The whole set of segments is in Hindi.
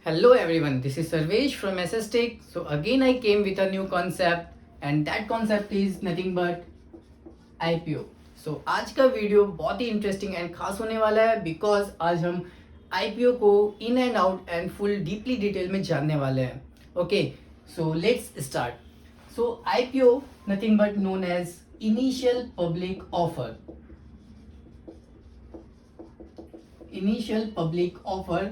Hello everyone, this is Sarvesh from SS Tech. So again I came with a new concept and that concept is nothing but IPO. So आज का वीडियो बहुत ही इंटरेस्टिंग एंड खास होने वाला है बिकॉज आज हम IPO को in and out and full deeply detail में जानने वाले हैं. Okay, so let's start. So IPO nothing but known as initial public offer. Initial public offer.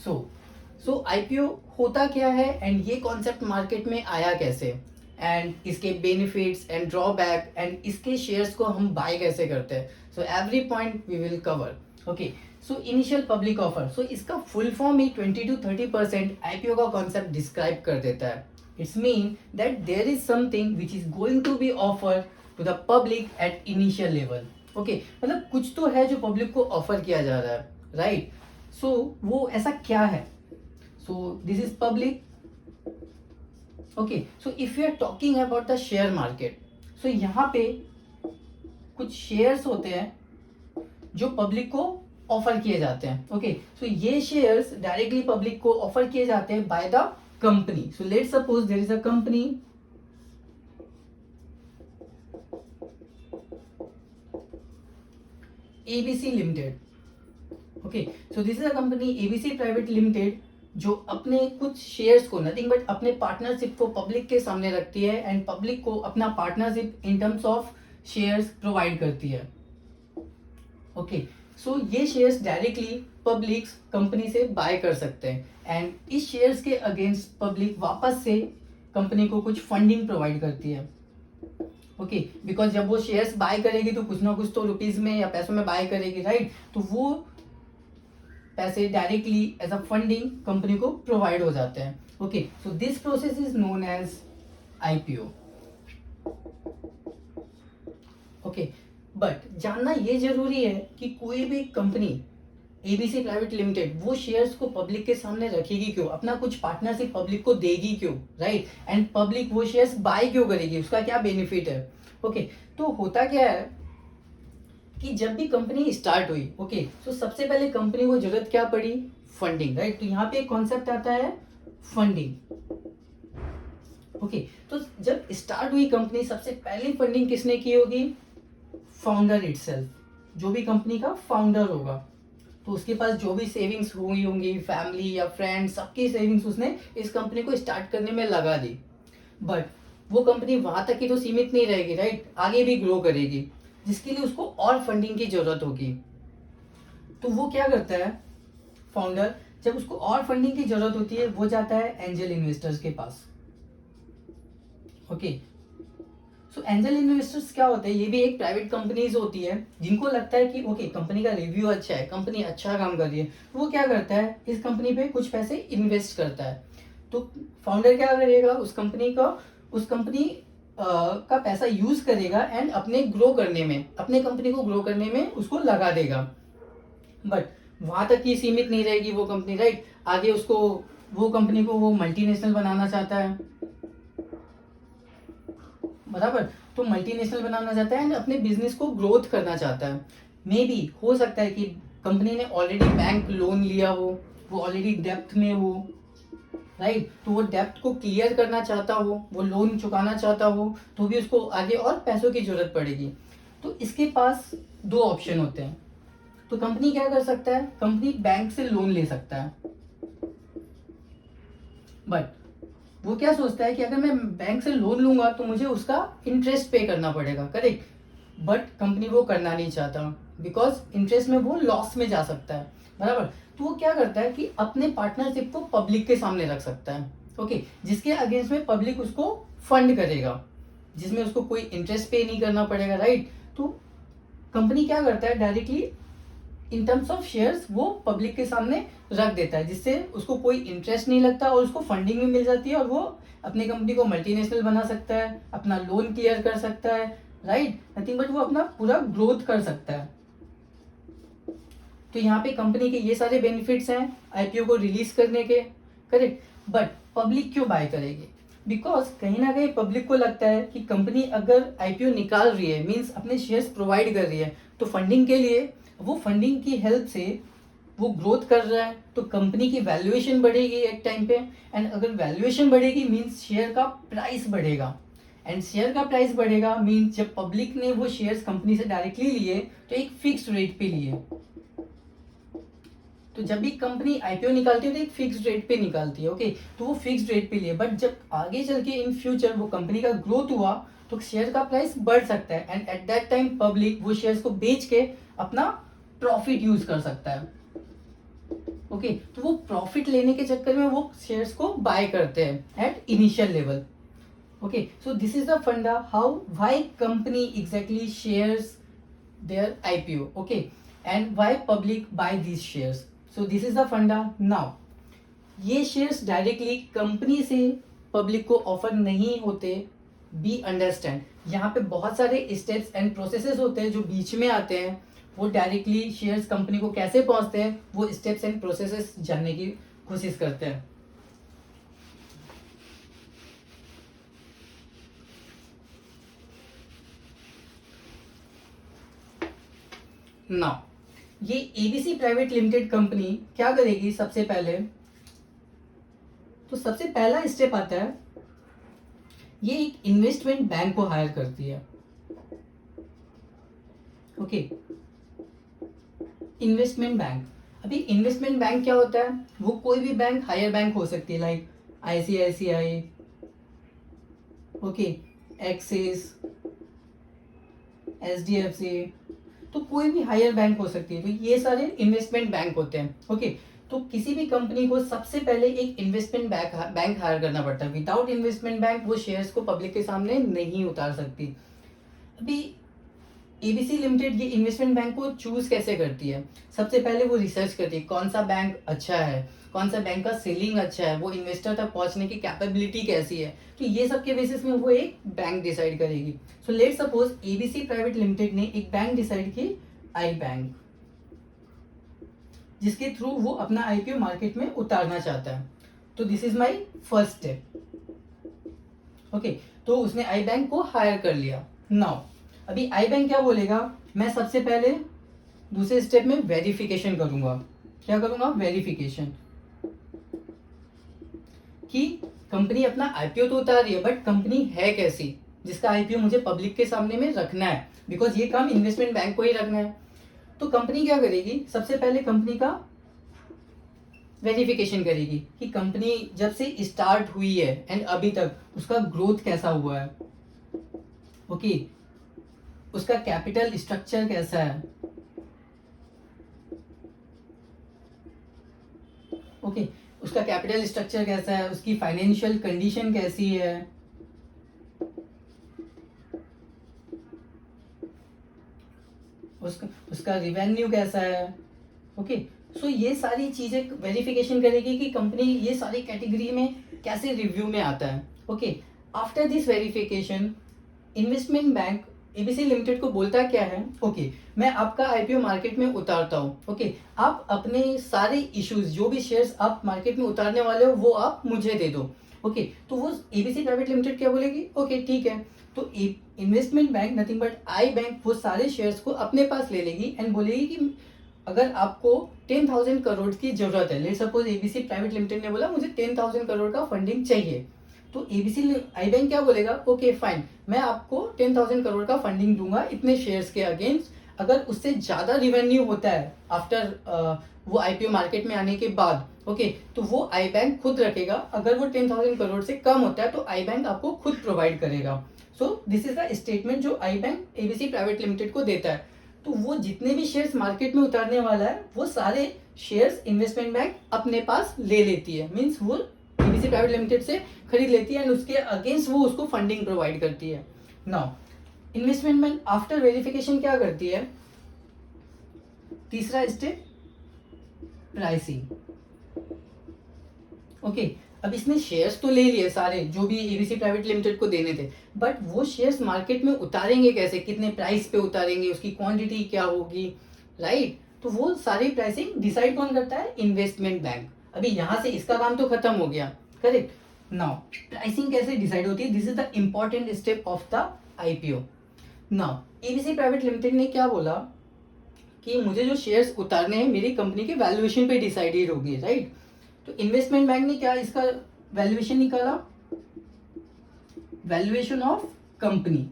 So IPO होता क्या है एंड ये कॉन्सेप्ट मार्केट में आया कैसे एंड इसके बेनिफिट्स एंड ड्रॉबैक एंड इसके शेयर्स को हम बाय कैसे करते हैं. So every point we will cover. Okay, so initial public offer. So इसका फुल फॉर्म ही 20 to 30% आईपीओ का कॉन्सेप्ट डिस्क्राइब कर देता है. It's mean that there is something which is going to be offer to the public at initial level. Okay, मतलब कुछ तो है जो पब्लिक को ऑफर किया जा रहा है, राइट? सो वो ऐसा क्या है? So this is public. Okay, so if you are talking about the share market, so यहाँ पे कुछ शेयर्स होते हैं जो पब्लिक को ऑफर किए जाते हैं. ओके, सो ये शेयर्स डायरेक्टली पब्लिक को ऑफर किए जाते हैं by the company. So let's suppose there is a company ABC limited. Okay, so this is a company ABC private limited जो अपने कुछ शेयर्स को नथिंग बट अपने पार्टनरशिप को पब्लिक के सामने रखती है एंड पब्लिक को अपना partnership in terms of shares provide करती है. ओके, सो ये शेयर्स डायरेक्टली पब्लिक कंपनी से बाय कर सकते हैं एंड इस शेयर्स के अगेंस्ट पब्लिक वापस से कंपनी को कुछ फंडिंग प्रोवाइड करती है. ओके, बिकॉज जब वो शेयर्स बाय करेगी तो कुछ ना कुछ तो रुपीज में या पैसों में बाय करेगी, राइट? तो वो पैसे directly as a funding company को प्रोवाइड हो जाते हैं. Okay, so this process is known as IPO. Okay, but जानना ये जरूरी है कि कोई भी कंपनी एबीसी प्राइवेट लिमिटेड वो शेयर्स को पब्लिक के सामने रखेगी क्यों, अपना कुछ पार्टनरशिप पब्लिक को देगी क्यों, राइट? एंड पब्लिक वो शेयर्स बाय क्यों करेगी, उसका क्या बेनिफिट है? ओके, तो होता क्या है कि जब भी कंपनी स्टार्ट हुई, ओके, तो सबसे पहले कंपनी को जरूरत क्या पड़ी? Funding, right? तो यहाँ पे एक कॉन्सेप्ट आता है फंडिंग. ओके, तो जब स्टार्ट हुई कंपनी सबसे पहली फंडिंग किसने की होगी? Founder itself. जो भी कंपनी का फाउंडर होगा तो उसके पास जो भी सेविंग्स हुई होंगी, फैमिली या फ्रेंड्स, सबकी सेविंग्स उसने इस कंपनी को स्टार्ट करने में लगा दी. बट वो कंपनी वहां तक ही तो सीमित नहीं रहेगी, राइट? आगे भी ग्रो करेगी जिसके लिए उसको और फंडिंग की जरूरत होगी. तो वो क्या करता है फाउंडर, जब उसको और फंडिंग की जरूरत होती है वो जाता है एंजल इन्वेस्टर्स के पास. ओके, सो एंजल इन्वेस्टर्स क्या होते हैं? ये भी एक प्राइवेट कंपनीज होती है जिनको लगता है कि ओके कंपनी का रिव्यू अच्छा है, कंपनी अच्छा काम कर रही है, तो वो क्या करता है इस कंपनी पे कुछ पैसे इन्वेस्ट करता है. तो फाउंडर क्या करेगा, उस कंपनी का पैसा यूज करेगा एंड अपने ग्रो करने में, अपने कंपनी को ग्रो करने में उसको लगा देगा. बट वहां तक ही सीमित नहीं रहेगी वो कंपनी, राइट? आगे उसको वो कंपनी को वो मल्टीनेशनल बनाना चाहता है, बराबर? तो मल्टीनेशनल बनाना चाहता है एंड अपने बिजनेस को ग्रोथ करना चाहता है. मे बी हो सकता है कि कंपनी ने ऑलरेडी बैंक लोन लिया हो, वो ऑलरेडी डेप्थ में हो, राइट? तो वो डेप्थ को क्लियर करना चाहता हो, वो लोन चुकाना चाहता हो, तो भी उसको आगे और पैसों की जरूरत पड़ेगी. तो इसके पास दो ऑप्शन होते हैं. तो कंपनी क्या कर सकता है? कंपनी बैंक से लोन ले सकता है. बट वो क्या सोचता है कि अगर मैं बैंक से लोन लूंगा तो मुझे उसका इंटरेस्ट पे करना पड़ेगा, करेक्ट? बट कंपनी वो करना नहीं चाहता बिकॉज इंटरेस्ट में वो लॉस में जा सकता है, बराबर? तो वो क्या करता है कि अपने पार्टनरशिप को पब्लिक के सामने रख सकता है. ओके, जिसके अगेंस्ट में पब्लिक उसको फंड करेगा, जिसमें उसको कोई इंटरेस्ट पे नहीं करना पड़ेगा, राइट? तो कंपनी क्या करता है directly in terms of shares वो पब्लिक के सामने रख देता है, जिससे उसको कोई इंटरेस्ट नहीं लगता और उसको फंडिंग भी मिल जाती है और वो अपनी कंपनी को मल्टीनेशनल बना सकता है, अपना लोन क्लियर कर सकता है, राइट? नथिंग बट वो अपना पूरा ग्रोथ कर सकता है. तो यहाँ पे कंपनी के ये सारे बेनिफिट्स हैं आईपीओ को रिलीज करने के, करेक्ट? बट पब्लिक क्यों बाय करेगी? बिकॉज कहीं ना कहीं पब्लिक को लगता है कि कंपनी अगर आईपीओ निकाल रही है मीन्स अपने शेयर्स प्रोवाइड कर रही है, तो फंडिंग के लिए वो फंडिंग की हेल्प से वो ग्रोथ कर रहा है तो कंपनी की वैल्यूएशन बढ़ेगी एक टाइम पे, एंड अगर वैल्यूएशन बढ़ेगी मीन्स शेयर का प्राइस बढ़ेगा, एंड शेयर का प्राइस बढ़ेगा मीन्स जब पब्लिक ने वो शेयर्स कंपनी से डायरेक्टली लिए तो एक फिक्स रेट पे लिए। तो जब भी कंपनी आईपीओ निकालती है तो एक फिक्स रेट पे निकालती है, ओके, तो वो फिक्स रेट पे लिए, बट जब आगे चल के इन फ्यूचर वो कंपनी का ग्रोथ हुआ तो शेयर का प्राइस बढ़ सकता है, and at that time public वो शेयर्स को बेच के अपना प्रॉफिट यूज कर सकता है, ओके, तो वो प्रॉफिट लेने के चक्कर में वो शेयर्स को बाय करते हैं at initial level, okay, so this is the funda how why company exactly shares their IPO, okay, and why public buy these shares. So this is the funda. Now ये शेयर्स डायरेक्टली कंपनी से पब्लिक को ऑफर नहीं होते, बी अंडरस्टैंड। यहाँ पे बहुत सारे स्टेप्स एंड प्रोसेसेस होते हैं जो बीच में आते हैं, वो डायरेक्टली शेयर्स कंपनी को कैसे पहुंचते हैं वो स्टेप्स एंड प्रोसेसेस जानने की कोशिश करते हैं। नाउ ये एबीसी प्राइवेट लिमिटेड कंपनी क्या करेगी, सबसे पहले तो सबसे पहला स्टेप आता है, ये एक इन्वेस्टमेंट बैंक को हायर करती है, ओके, इन्वेस्टमेंट बैंक। अभी इन्वेस्टमेंट बैंक क्या होता है, वो कोई भी बैंक, हायर बैंक हो सकती है, like ICICI, okay, axis, HDFC, तो कोई भी हायर बैंक हो सकती है, तो ये सारे इन्वेस्टमेंट बैंक होते हैं, ओके, तो किसी भी कंपनी को सबसे पहले एक इन्वेस्टमेंट बैंक हायर करना पड़ता है। विदाउट इन्वेस्टमेंट बैंक वो शेयर्स को पब्लिक के सामने नहीं उतार सकती। अभी एबीसी लिमिटेड ये इन्वेस्टमेंट बैंक को चूज कैसे करती है, सबसे पहले वो रिसर्च करती है कौन सा बैंक अच्छा है, कौन सा बैंक का सेलिंग अच्छा है, वो इन्वेस्टर तक पहुंचने की कैपेबिलिटी कैसी है, तो ये सब के बेसिस में वो एक बैंक डिसाइड करेगी। So let suppose ABC private limited ने एक बैंक डिसाइड की, आई बैंक, जिसके थ्रू वो अपना आईपीओ मार्केट में उतारना चाहता है। तो this is my first step, okay, तो उसने आई बैंक को हायर कर लिया। नाउ अभी आई बैंक क्या बोलेगा, मैं सबसे पहले दूसरे स्टेप में वेरिफिकेशन करूंगा। क्या करूंगा, वेरिफिकेशन, कि कंपनी अपना आईपीओ तो उतार रही है बट कंपनी है कैसी, जिसका आईपीओ मुझे पब्लिक के सामने में रखना है, बिकॉज ये काम इन्वेस्टमेंट बैंक को ही रखना है। तो कंपनी क्या करेगी, सबसे पहले कंपनी का वेरिफिकेशन करेगी कि कंपनी जब से स्टार्ट हुई है एंड अभी तक उसका ग्रोथ कैसा हुआ है, ओके, उसका कैपिटल स्ट्रक्चर कैसा है, ओके, उसका कैपिटल स्ट्रक्चर कैसा है, उसकी फाइनेंशियल कंडीशन कैसी है, उसका रिवेन्यू कैसा है, ओके, सो ये सारी चीजें वेरिफिकेशन करेगी कि कंपनी ये सारी कैटेगरी में कैसे रिव्यू में आता है, okay. After this verification investment bank ABC limited को बोलता क्या है, ओके, मैं आपका आईपीओ मार्केट में उतारता हूँ, ओके, आप अपने सारे इश्यूज, जो भी शेयर्स आप मार्केट में उतारने वाले हो वो आप मुझे दे दो, ओके, तो वो एबीसी प्राइवेट लिमिटेड क्या बोलेगी, ओके ठीक है, तो investment bank nothing but I bank वो सारे शेयर्स को अपने पास ले लेगी एंड बोलेगी कि अगर आपको 10,000 करोड़ की जरूरत है, let suppose ABC private limited ने बोला मुझे 10,000 करोड़ का फंडिंग चाहिए, तो एबीसी आई बैंक क्या बोलेगा, ओके फाइन, मैं आपको 10,000 करोड़ का फंडिंग दूंगा इतने शेयर्स के अगेंस्ट, अगर उससे ज्यादा रिवेन्यू होता है आफ्टर वो आईपीओ मार्केट में आने के बाद, ओके, तो वो आई बैंक खुद रखेगा, अगर वो 10,000 करोड़ से कम होता है तो आई बैंक आपको खुद प्रोवाइड करेगा। सो दिस इज द स्टेटमेंट जो आई बैंक एबीसी प्राइवेट लिमिटेड को देता है। तो वो जितने भी शेयर्स मार्केट में उतारने वाला है वो सारे शेयर्स इन्वेस्टमेंट बैंक अपने पास ले लेती है, मीन्स वो एबीसी प्राइवेट लिमिटेड से खरीद लेती है एंड उसके अगेंस्ट वो उसको फंडिंग प्रोवाइड करती है। Now investment bank after verification क्या करती है, तीसरा स्टेप, प्राइसिंग, ओके, अब इसने शेयर्स तो ले लिए सारे जो भी एबीसी प्राइवेट लिमिटेड को देने थे, बट वो शेयर्स मार्केट में उतारेंगे कैसे, कितने प्राइस पे उतारेंगे, उसकी क्वांटिटी क्या होगी, राइट, तो वो सारी प्राइसिंग डिसाइड कौन करता है, इन्वेस्टमेंट बैंक। अभी यहां से इसका काम तो खत्म हो गया, करेक्ट। नाउ प्राइसिंग कैसे डिसाइड होती है, this is the important step of the IPO. Now ABC private limited ने क्या बोला, कि मुझे जो शेयर्स उतारने हैं मेरी कंपनी के वैल्यूएशन पे डिसाइडेड होंगे, राइट। तो इन्वेस्टमेंट बैंक ने क्या इसका वैल्यूएशन निकाला, valuation of company.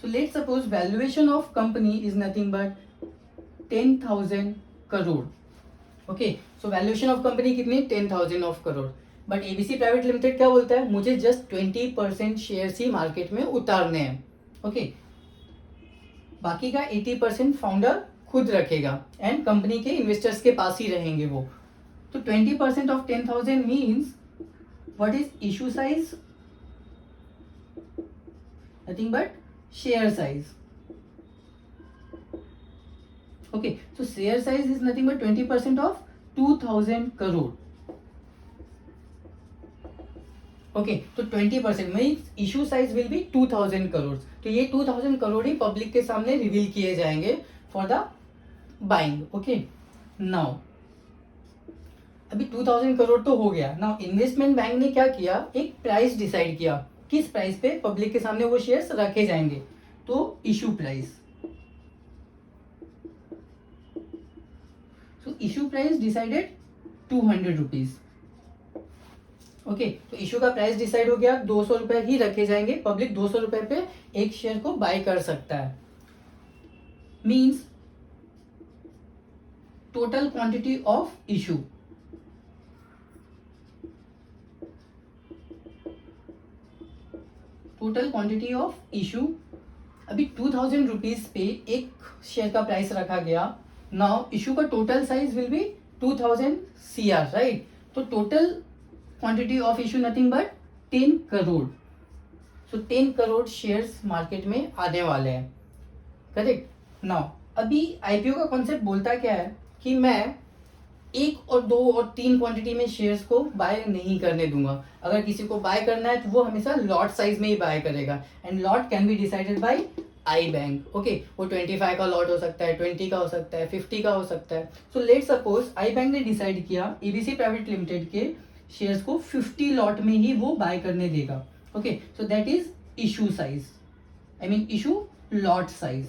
So let's suppose valuation of company is nothing but 10,000 crore. Okay, so valuation of company कितनी, 10,000 of crore. But ABC private limited क्या बोलता है, मुझे जस्ट 20% शेयर ही मार्केट में उतारने हैं। ओके, बाकी का 80% फाउंडर खुद रखेगा एंड कंपनी के इन्वेस्टर्स के पास ही रहेंगे वो। तो 20% of 10,000 means what is issue size, nothing but share size. Okay, so share size is nothing but 20% of 2,000 crore. Okay, तो 20% means issue size will be 2,000 crore. तो ये 2,000 करोड़ ही पब्लिक के सामने रिवील किए जाएंगे for the buying. Okay, now अभी 2,000 करोड़ तो हो गया। नाउ इन्वेस्टमेंट बैंक ने क्या किया, एक प्राइस डिसाइड किया, किस प्राइस पे पब्लिक के सामने वो शेयर्स रखे जाएंगे, तो issue price. So issue price decided 200 rupees. Okay, तो इशू का प्राइस डिसाइड हो गया, 200 रुपए ही रखे जाएंगे, पब्लिक 200 रुपए पे एक शेयर को बाय कर सकता है। Means total quantity of issue, total quantity of issue अभी 2,000 रुपीज पे एक शेयर का प्राइस रखा गया। नाउ इशू का total size will be 2,000 CR, right. तो total quantity of issue nothing but 10 crore. So 10 crore shares market में आने वाले हैं, करेक्ट। नाउ अभी आईपीओ का कॉन्सेप्ट बोलता क्या है कि मैं 1 और 2 और 3 क्वांटिटी में शेयर्स को बाय नहीं करने दूंगा। अगर किसी को बाय करना है तो वो हमेशा लॉट साइज में ही बाय करेगा and lot can be decided by I bank. Okay, वो 25 का लॉट हो सकता है, 20 का हो सकता है, 50 का हो सकता है। So let suppose I bank ने डिसाइड किया एबीसी प्राइवेट लिमिटेड के शेयर्स को 50 लॉट में ही वो बाय करने देगा। Okay, so that is issue size, I mean issue lot size.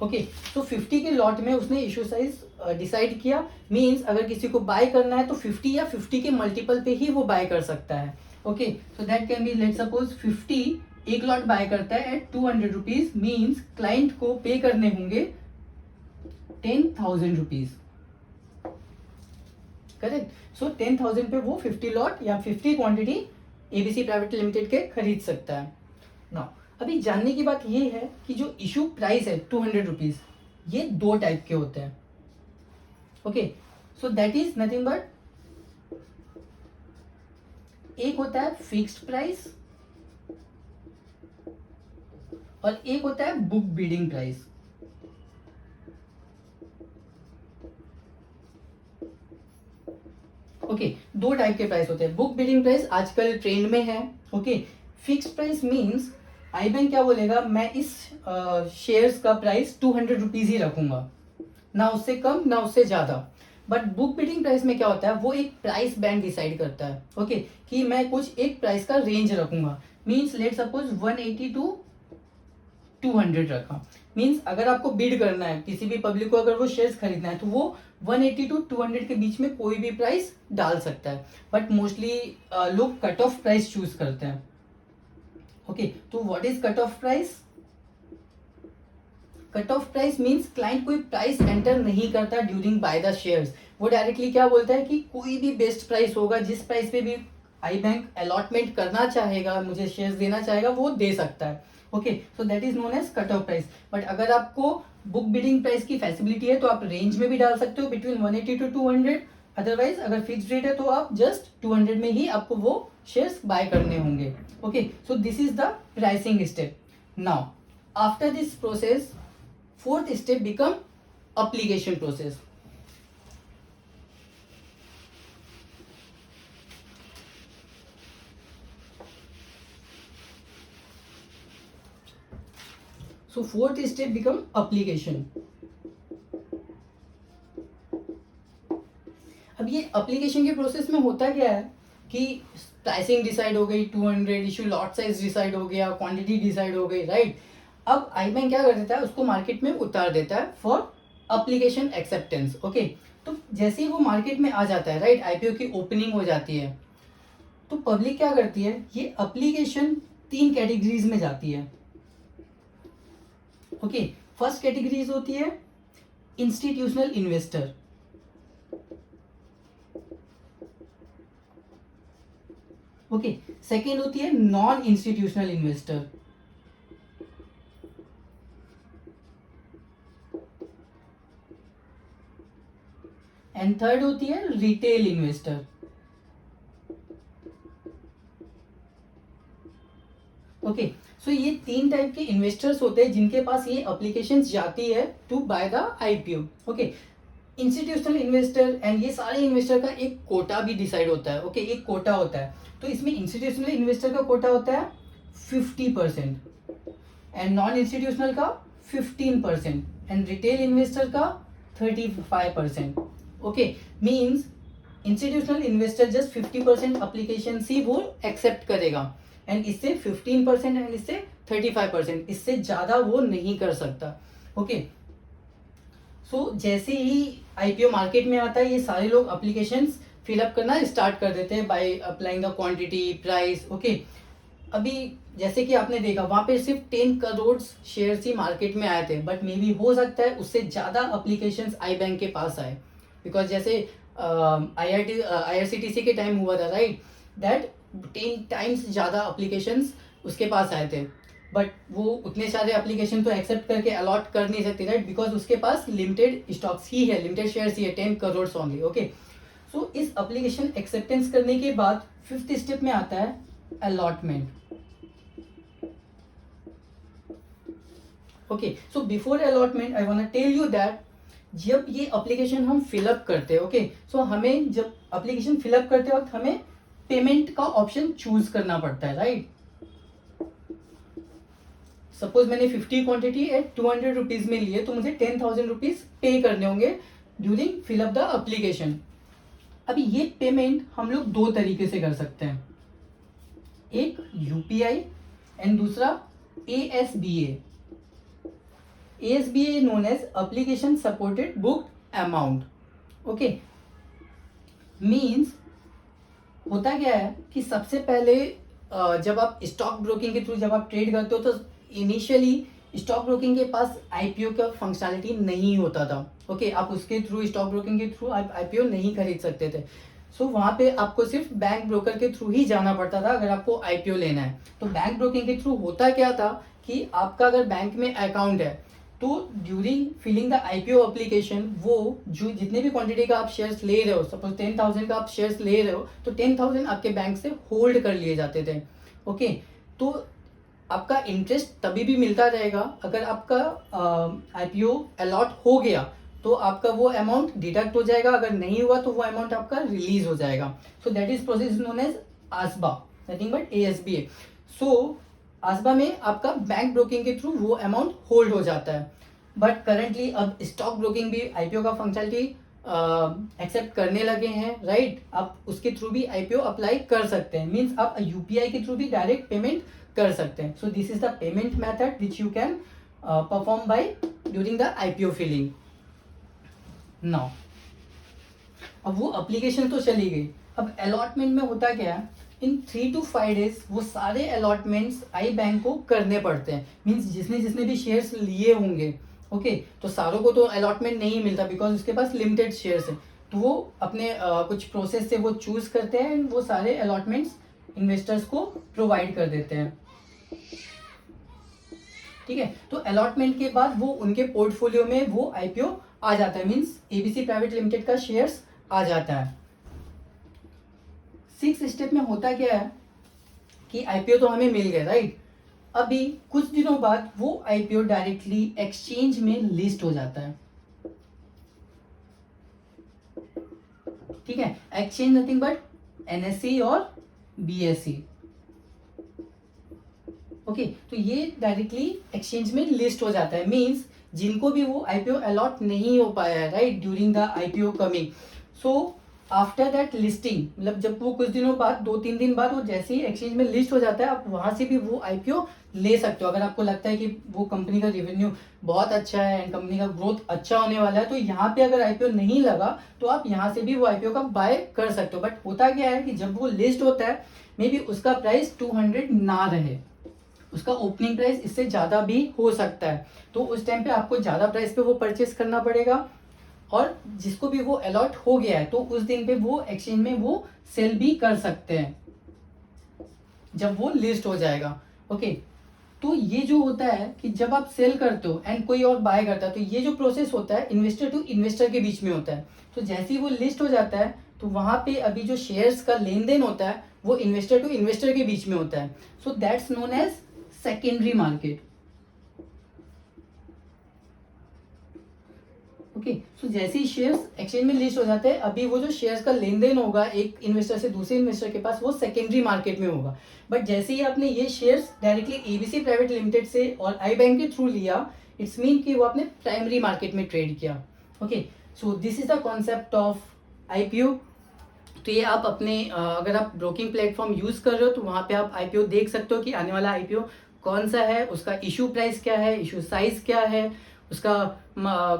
Okay, तो 50 के लॉट में उसने इशू साइज डिसाइड किया। मींस अगर किसी को बाय करना है तो 50 या 50 के मल्टीपल पे ही वो बाय कर सकता है। Okay, so that can be let suppose 50 एक लॉट बाय करता है एट 200 रुपीज, मीन्स क्लाइंट को पे करने होंगे 10,000 रुपीज, करेक्ट। सो 10,000 पे वो 50 लॉट या 50 क्वांटिटी एबीसी प्राइवेट लिमिटेड के खरीद सकता है। नाउ अभी जानने की बात ये है कि जो इशू प्राइस है 200 रुपीज, ये 2 टाइप के होते हैं। Okay, so that is nothing but, एक होता है फिक्स्ड प्राइस और एक होता है book bidding price. Okay, 2 type के प्राइस होते हैं। बुक बिडिंग प्राइस आजकल ट्रेंड में है। Okay, fixed price means I bank क्या बोलेगा, मैं इस शेयर्स का प्राइस 200 रुपीज ही रखूंगा, ना उससे कम ना उससे ज्यादा। बट बुक बिडिंग प्राइस में क्या होता है, वो एक प्राइस बैंड डिसाइड करता है। ओके, कि मैं कुछ एक प्राइस का रेंज रखूंगा। मींस लेट सपोज 180 टू 200 रखा। मींस अगर आपको बिड करना है, किसी भी पब्लिक को अगर वो शेयर्स खरीदना है तो वो 180 टू 200 के बीच में कोई भी प्राइस डाल सकता है। बट मोस्टली लोग कट ऑफ प्राइस चूज करते हैं। ओके, तो what is cut off price? Cut off price means client कोई प्राइस एंटर नहीं करता ड्यूरिंग बाय द शेयर्स। वो डायरेक्टली क्या बोलता है कि कोई भी बेस्ट प्राइस होगा, जिस प्राइस पे भी आई बैंक अलॉटमेंट करना चाहेगा, मुझे शेयर्स देना चाहेगा, वो दे सकता है। Okay, so that is known as cut off price. But अगर आपको बुक बिडिंग प्राइस की फैसिलिटी है तो आप रेंज में भी डाल सकते हो बिटवीन 180 टू 200। अदरवाइज अगर फिक्स्ड रेट है तो आप जस्ट 200 में ही आपको वो शेयर्स बाय करने होंगे। Okay, so this is the pricing step. Now after this process, fourth step become application process. So fourth step become application. अब ये एप्लीकेशन के प्रोसेस में होता क्या है कि प्राइसिंग डिसाइड हो गई, 200 इशू लॉट साइज डिसाइड हो गया, क्वांटिटी डिसाइड हो गई, राइट। अब आई बैंक क्या कर देता है, उसको मार्केट में उतार देता है फॉर एप्लीकेशन एक्सेप्टेंस। ओके, तो जैसे ही वो मार्केट में आ जाता है, राइट, आईपीओ की ओपनिंग हो जाती है, तो पब्लिक क्या करती है, ये एप्लीकेशन 3 कैटेगरीज में जाती है। ओके, फर्स्ट कैटेगरीज होती है इंस्टीट्यूशनल इन्वेस्टर, ओके, सेकेंड होती है non institutional investor, and third होती है रिटेल इन्वेस्टर। ओके, सो ये 3 टाइप के इन्वेस्टर्स होते हैं जिनके पास ये एप्लीकेशन जाती है to buy the IPO. Okay, institutional investor and ये सारे इन्वेस्टर का एक कोटा भी डिसाइड होता है। ओके, एक कोटा होता है, तो इसमें इंस्टीट्यूशनल इन्वेस्टर का कोटा होता है 50% एंड नॉन इंस्टीट्यूशनल का 15% एंड रिटेल इन्वेस्टर का 35%। Okay, means institutional investor just 50% application ही वो एक्सेप्ट करेगा एंड इससे 15% एंड इससे 35%, इससे ज्यादा वो नहीं कर सकता। ओके, सो जैसे ही आईपीओ मार्केट में आता है, ये सारे लोग एप्लीकेशंस फिलअप करना स्टार्ट कर देते हैं by applying the quantity price. Okay, अभी जैसे कि आपने देखा वहां पे सिर्फ 10 करोड़ शेयर्स ही मार्केट में आए थे, बट मे बी हो सकता है उससे ज्यादा एप्लीकेशंस आई बैंक के पास आए, बिकॉज जैसे आईआरसीटीसी के टाइम हुआ था, राइट, दैट 10 टाइम्स ज्यादा एप्लीकेशंस उसके पास आए थे, बट वो उतने सारे एप्लीकेशन तो एक्सेप्ट करके अलॉट कर नहीं सकते, राइट, बिकॉज उसके पास लिमिटेड स्टॉक्स ही है, लिमिटेड शेयर्स ही है, 10 करोड़ ओनली। ओके, सो इस एप्लीकेशन एक्सेप्टेंस करने के बाद 5th स्टेप में आता है allotment. Okay, so before allotment I want tell you that जब ये एप्लीकेशन हम फिलअप करते हैं, ओके, सो हमें जब एप्लीकेशन फिलअप करते वक्त हमें पेमेंट का ऑप्शन चूज करना पड़ता है, राइट। सपोज मैंने 50 क्वांटिटी एट 200 रुपीज में लिए, तो मुझे 10,000 रुपीज पे करने होंगे ड्यूरिंग फिलअप द एप्लीकेशन। अभी ये पेमेंट हम लोग 2 तरीके से कर सकते हैं, एक यूपीआई एंड दूसरा ASBA। ASBA known as application supported booked amount। Okay, means होता क्या है कि सबसे पहले जब आप स्टॉक ब्रोकिंग के थ्रू जब आप ट्रेड करते हो, तो इनिशियली स्टॉक ब्रोकिंग के पास आईपीओ का फंक्शनैलिटी नहीं होता था। ओके, आप उसके थ्रू स्टॉक ब्रोकिंग के थ्रू आप आईपीओ नहीं खरीद सकते थे। सो वहाँ पे आपको सिर्फ बैंक ब्रोकर के थ्रू ही जाना पड़ता था अगर आपको आईपीओ लेना है। तो बैंक ब्रोकिंग के थ्रू होता क्या था कि आपका अगर बैंक में अकाउंट है, तो during filling the IPO application वो जो जितने भी क्वांटिटी का आप शेयर्स ले रहे हो, सपोज 10,000 का आप शेयर्स ले रहे हो, तो 10,000 आपके बैंक से होल्ड कर लिए जाते थे। ओके, तो आपका इंटरेस्ट तभी भी मिलता रहेगा अगर आपका आईपीओ अलॉट हो गया, तो आपका वो अमाउंट डिडक्ट हो जाएगा, अगर नहीं हुआ तो वो अमाउंट आपका रिलीज हो जाएगा। So that is process known as ASBA, nothing but ASBA। सो आसबा में आपका बैंक ब्रोकिंग के थ्रू वो अमाउंट होल्ड हो जाता है, बट करंटली अब स्टॉक ब्रोकिंग भी आईपीओ का फंक्शनलिटी एक्सेप्ट करने लगे हैं, राइट। आप उसके थ्रू भी आईपीओ अप्लाई कर सकते हैं, मीन्स आप यूपीआई के थ्रू भी डायरेक्ट पेमेंट कर सकते हैं। So this is the payment method which you can perform by during the IPO filling. Now अब वो एप्लीकेशन तो चली गई, अब अलॉटमेंट में होता क्या है, इन 3 to 5 डेज वो सारे अलॉटमेंट्स आई बैंक को करने पड़ते हैं। मीन्स जिसने जिसने भी शेयर्स लिए होंगे, ओके, तो सारों को तो अलॉटमेंट नहीं मिलता बिकॉज उसके पास लिमिटेड शेयर्स है, तो वो अपने कुछ प्रोसेस से वो चूज करते हैं एंड वो सारे अलॉटमेंट्स इन्वेस्टर्स को प्रोवाइड कर देते हैं। ठीक है, तो अलॉटमेंट के बाद वो उनके पोर्टफोलियो में वो आईपीओ आ जाता है, मीन्स एबीसी प्राइवेट लिमिटेड का शेयर्स आ जाता है। 6th स्टेप में होता क्या है कि आईपीओ तो हमें मिल गया, राइट। अभी कुछ दिनों बाद वो आईपीओ डायरेक्टली एक्सचेंज में लिस्ट हो जाता है। ठीक है, एक्सचेंज नथिंग बट NSE और BSE। ओके, तो ये डायरेक्टली एक्सचेंज में लिस्ट हो जाता है, मींस जिनको भी वो आईपीओ अलॉट नहीं हो पाया है, right, during the IPO coming, so after that listing, मतलब जब वो कुछ दिनों बाद, 2-3 दिन बाद वो जैसे ही एक्सचेंज में लिस्ट हो जाता है, आप वहां से भी वो आईपीओ ले सकते हो। अगर आपको लगता है कि वो कंपनी का रेवेन्यू बहुत अच्छा है एंड कंपनी का ग्रोथ अच्छा होने वाला है, तो यहाँ पे अगर आईपीओ नहीं लगा तो आप यहाँ से भी वो आईपीओ का बाय कर सकते हो। बट होता क्या है कि जब वो लिस्ट होता है, मे बी उसका प्राइस 200 ना रहे, उसका ओपनिंग प्राइस इससे ज़्यादा भी हो सकता है। तो उस टाइम पे आपको ज़्यादा प्राइस पे वो परचेस करना पड़ेगा, और जिसको भी वो अलॉट हो गया है तो उस दिन पे वो एक्सचेंज में वो सेल भी कर सकते हैं जब वो लिस्ट हो जाएगा। ओके, तो ये जो होता है कि जब आप सेल करते हो एंड कोई और बाय करता है, तो ये जो प्रोसेस होता है इन्वेस्टर टू इन्वेस्टर के बीच में होता है। तो जैसे ही वो लिस्ट हो जाता है, तो वहां पे अभी जो शेयर्स का लेन देन होता है वो इन्वेस्टर टू इन्वेस्टर के बीच में होता है। So that's known as secondary market. Okay, so जैसे ही शेयर्स एक्सचेंज में लिस्ट हो जाते हैं, अभी वो जो शेयर्स का लेन देन होगा एक इन्वेस्टर से दूसरे इन्वेस्टर के पास, वो सेकेंडरी मार्केट में होगा। बट जैसे ही आपने ये shares directly ABC private limited से और आई बैंक के थ्रू लिया, इट्स मीन कि वो आपने प्राइमरी मार्केट में ट्रेड किया। Okay, so this is the concept of IPO. तो ये आप अपने अगर आप ब्रोकिंग प्लेटफॉर्म यूज कर रहे हो तो वहां पे आप आईपीओ देख सकते हो कि आने वाला आईपीओ कौन सा है, उसका इशू प्राइस क्या है, इशू साइज क्या है, उसका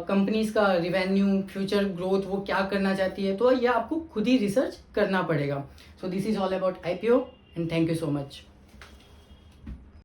कंपनीज का रिवेन्यू, फ्यूचर ग्रोथ वो क्या करना चाहती है। तो ये आपको खुद ही रिसर्च करना पड़ेगा। सो this is all about IPO and thank you so much.